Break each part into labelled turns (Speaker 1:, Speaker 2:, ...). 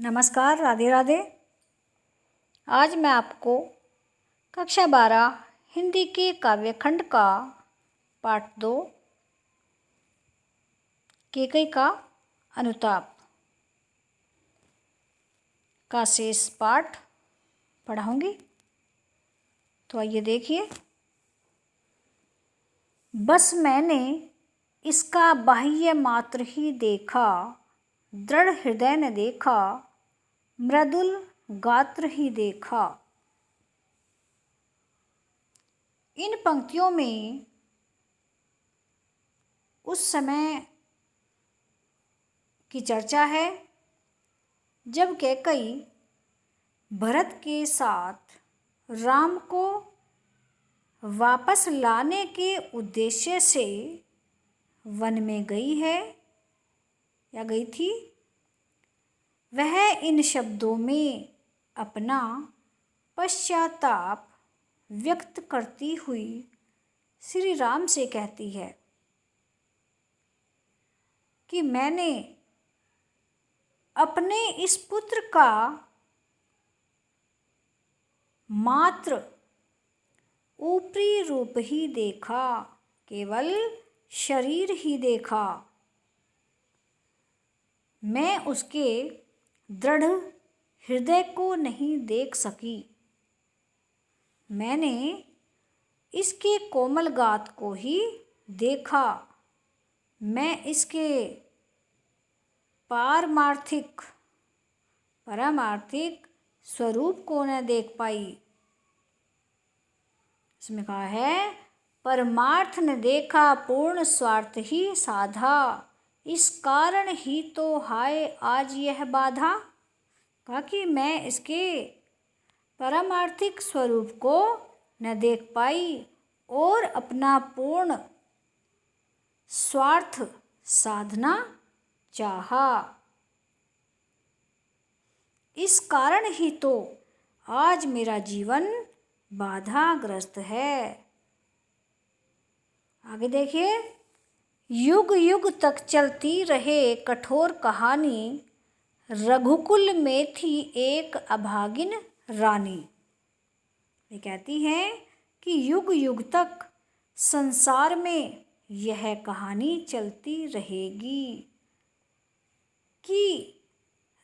Speaker 1: नमस्कार, राधे राधे। आज मैं आपको कक्षा 12 हिंदी के काव्यखंड का पाठ 2 केकई का अनुताप का शेष पाठ पढ़ाऊंगी। तो आइए देखिए। बस मैंने इसका बाह्य मात्र ही देखा, दृढ़ हृदय ने देखा, मृदुल गात्र ही देखा। इन पंक्तियों में उस समय की चर्चा है जब कैकई भरत के साथ राम को वापस लाने के उद्देश्य से वन में गई है या गई थी। वह इन शब्दों में अपना पश्चाताप व्यक्त करती हुई श्री राम से कहती है कि मैंने अपने इस पुत्र का मात्र ऊपरी रूप ही देखा, केवल शरीर ही देखा। मैं उसके दृढ़ हृदय को नहीं देख सकी। मैंने इसके कोमल गात को ही देखा। मैं इसके पारमार्थिक स्वरूप को न देख पाई। इसमें कहा है, परमार्थ न देखा, पूर्ण स्वार्थ ही साधा, इस कारण ही तो हाय आज यह बाधा। कहा कि मैं इसके पारमार्थिक स्वरूप को न देख पाई और अपना पूर्ण स्वार्थ साधना चाहा। इस कारण ही तो आज मेरा जीवन बाधाग्रस्त है। आगे देखिए। युग युग तक चलती रहे कठोर कहानी, रघुकुल में थी एक अभागिन रानी। ये कहती हैं कि युग युग तक संसार में यह कहानी चलती रहेगी कि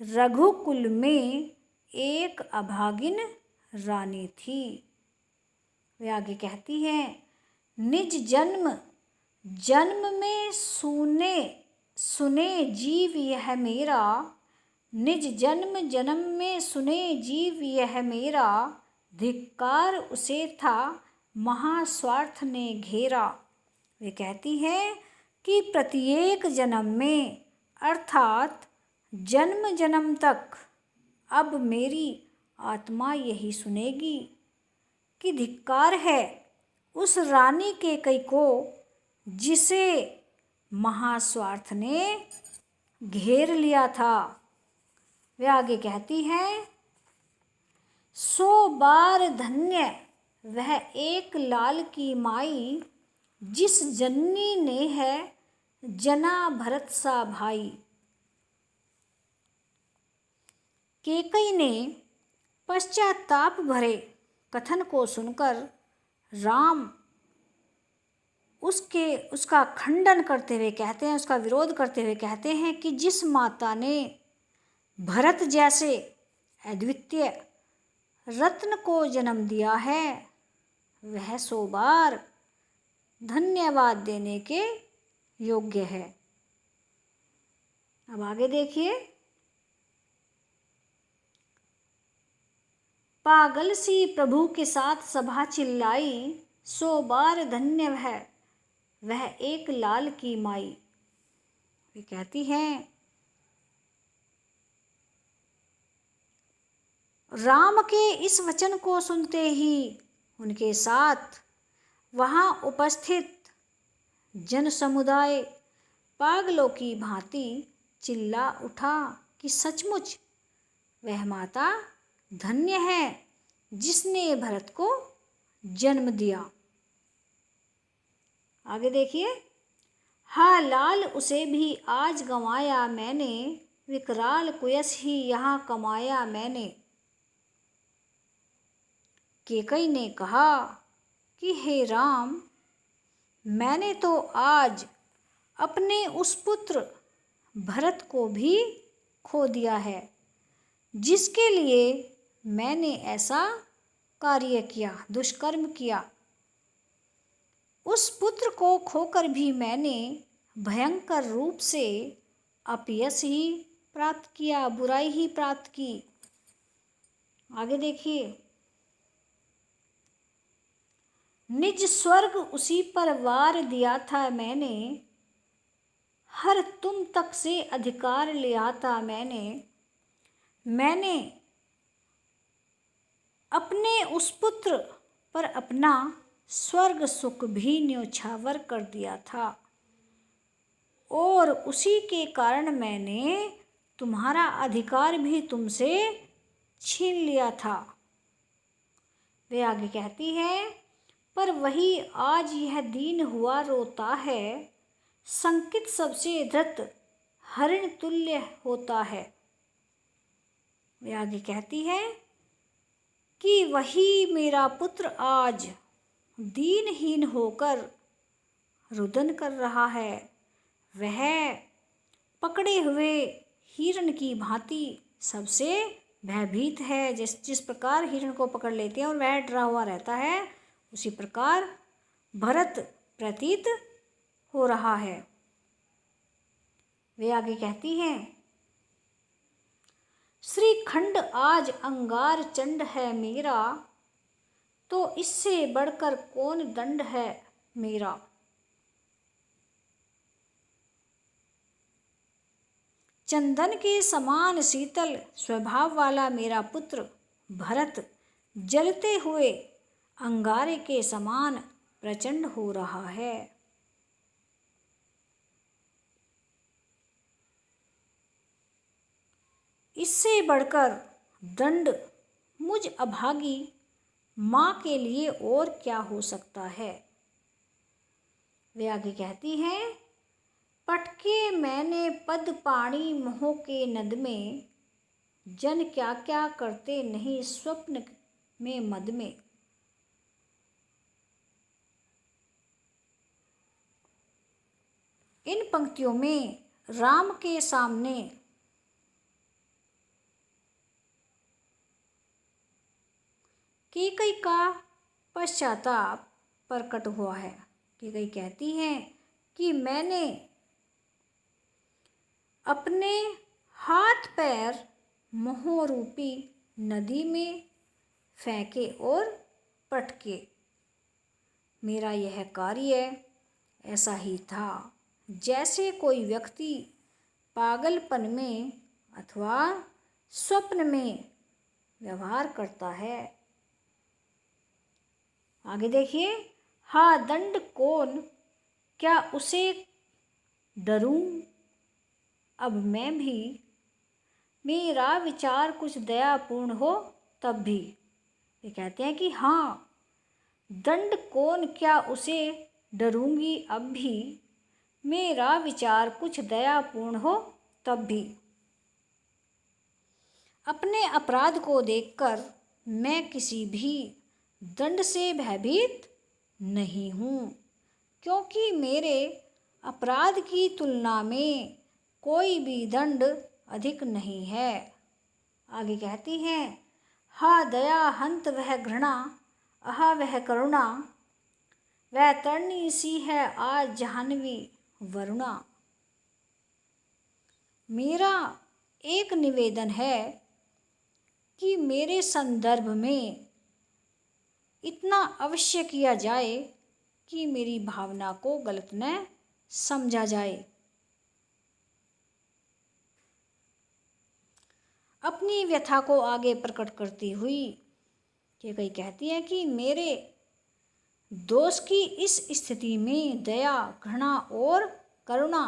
Speaker 1: रघुकुल में एक अभागिन रानी थी। वे आगे कहती हैं, निज जन्म में सुने जीव यह मेरा, निज जन्म में सुने जीव यह मेरा, धिक्कार उसे था महास्वार्थ ने घेरा। वे कहती हैं कि प्रत्येक जन्म में अर्थात जन्म जन्म तक अब मेरी आत्मा यही सुनेगी कि धिक्कार है उस रानी कैकई को जिसे महास्वार्थ ने घेर लिया था। वे आगे कहती हैं, सो बार धन्य वह एक लाल की माई, जिस जननी ने है जना भरत सा भाई। कैकई ने पश्चाताप भरे कथन को सुनकर राम उसका खंडन करते हुए कहते हैं, उसका विरोध करते हुए कहते हैं कि जिस माता ने भरत जैसे अद्वितीय रत्न को जन्म दिया है वह 100 बार धन्यवाद देने के योग्य है। अब आगे देखिए। पागल सी प्रभु के साथ सभा चिल्लाई, 100 बार धन्य वह एक लाल की माई। वे कहती हैं, राम के इस वचन को सुनते ही उनके साथ वहाँ उपस्थित जन समुदाय पागलों की भांति चिल्ला उठा कि सचमुच वह माता धन्य है जिसने भरत को जन्म दिया। आगे देखिए। हा लाल उसे भी आज गंवाया मैंने, विकराल कुयस ही यहाँ कमाया मैंने। कैकई ने कहा कि हे राम, मैंने तो आज अपने उस पुत्र भरत को भी खो दिया है जिसके लिए मैंने ऐसा कार्य किया, दुष्कर्म किया। उस पुत्र को खोकर भी मैंने भयंकर रूप से अपयश ही प्राप्त किया, बुराई ही प्राप्त की। आगे देखिए, निज स्वर्ग उसी पर वार दिया था मैंने, हर तुम तक से अधिकार लिया था मैंने अपने उस पुत्र पर अपना स्वर्ग सुख भी न्योछावर कर दिया था और उसी के कारण मैंने तुम्हारा अधिकार भी तुमसे छीन लिया था। वे आगे कहती है, पर वही आज यह दीन हुआ रोता है, संकित सबसे धृत हरिण तुल्य होता है। वे आगे कहती है कि वही मेरा पुत्र आज दीनहीन होकर रुदन कर रहा है। वह पकड़े हुए हिरण की भांति सबसे भयभीत है। जिस प्रकार हिरण को पकड़ लेते हैं और वह डरा हुआ रहता है, उसी प्रकार भरत प्रतीत हो रहा है। वे आगे कहती हैं, श्रीखंड आज अंगार चंड है मेरा, तो इससे बढ़कर कौन दंड है मेरा। चंदन के समान शीतल स्वभाव वाला मेरा पुत्र भरत जलते हुए अंगारे के समान प्रचंड हो रहा है। इससे बढ़कर दंड मुझ अभागी माँ के लिए और क्या हो सकता है। वे आगे कहती हैं, पटके मैंने पद पाणी मोह के नद में, जन क्या क्या करते नहीं स्वप्न में मद में। इन पंक्तियों में राम के सामने कैकई का पश्चाताप प्रकट हुआ है। कैकई कहती हैं कि मैंने अपने हाथ पैर मोह रूपी नदी में फेंके और पटके। मेरा यह कार्य ऐसा ही था जैसे कोई व्यक्ति पागलपन में अथवा स्वप्न में व्यवहार करता है। आगे देखिए, हा दंड कौन क्या उसे डरूं अब मैं भी, मेरा विचार कुछ दयापूर्ण हो तब भी। ये कहते हैं कि हाँ, दंड कौन क्या उसे डरूंगी अब भी, मेरा विचार कुछ दयापूर्ण हो तब भी। अपने अपराध को देखकर मैं किसी भी दंड से भयभीत नहीं हूँ, क्योंकि मेरे अपराध की तुलना में कोई भी दंड अधिक नहीं है। आगे कहती हैं, हा दया हंत वह घृणा, अहा वह करुणा, वह तरनी सी है आज जाह्नवी वरुणा। मेरा एक निवेदन है कि मेरे संदर्भ में इतना अवश्य किया जाए कि मेरी भावना को गलत न समझा जाए। अपनी व्यथा को आगे प्रकट करती हुई कैकई कहती है कि मेरे दोष की इस स्थिति में दया, घृणा और करुणा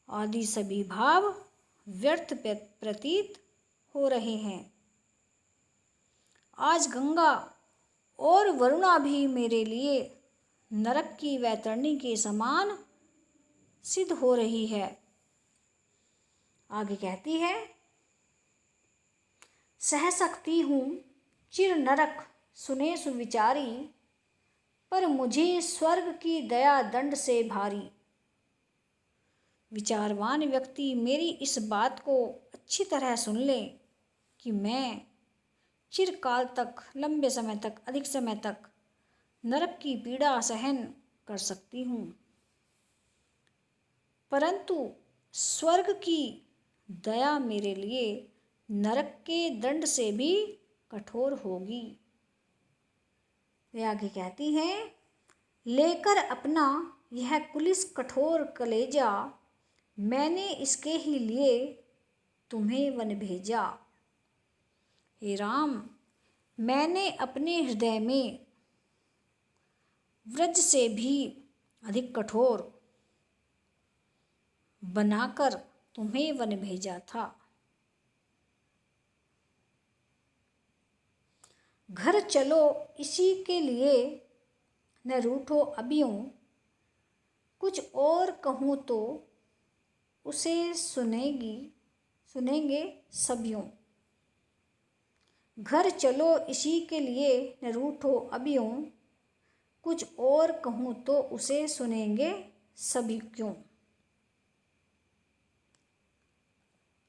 Speaker 1: आदि सभी भाव व्यर्थ प्रतीत हो रहे हैं। आज गंगा और वरुणा भी मेरे लिए नरक की वैतरणी के समान सिद्ध हो रही है। आगे कहती है, सह सकती हूँ चिर नरक सुने सुविचारी, पर मुझे स्वर्ग की दया दंड से भारी। विचारवान व्यक्ति मेरी इस बात को अच्छी तरह सुन ले कि मैं चिरकाल तक, लंबे समय तक, अधिक समय तक नरक की पीड़ा सहन कर सकती हूँ, परंतु स्वर्ग की दया मेरे लिए नरक के दंड से भी कठोर होगी। वे आगे कहती हैं, लेकर अपना यह कुलिस कठोर कलेजा, मैंने इसके ही लिए तुम्हें वन भेजा। हे राम, मैंने अपने हृदय में व्रज से भी अधिक कठोर बनाकर तुम्हें वन भेजा था। घर चलो इसी के लिए न रूठो अबियों, कुछ और कहूँ तो उसे सुनेंगे सबियों। घर चलो इसी के लिए न रूठो अबियों, कुछ और कहूँ तो उसे सुनेंगे सभी क्यों।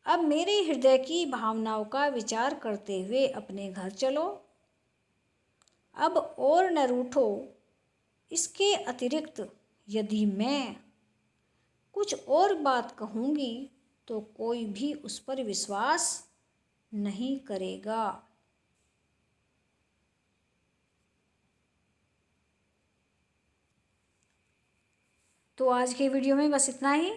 Speaker 1: अब मेरे हृदय की भावनाओं का विचार करते हुए अपने घर चलो। अब और न रूठो, इसके अतिरिक्त यदि मैं कुछ और बात कहूँगी तो कोई भी उस पर विश्वास नहीं करेगा। तो आज के वीडियो में बस इतना ही।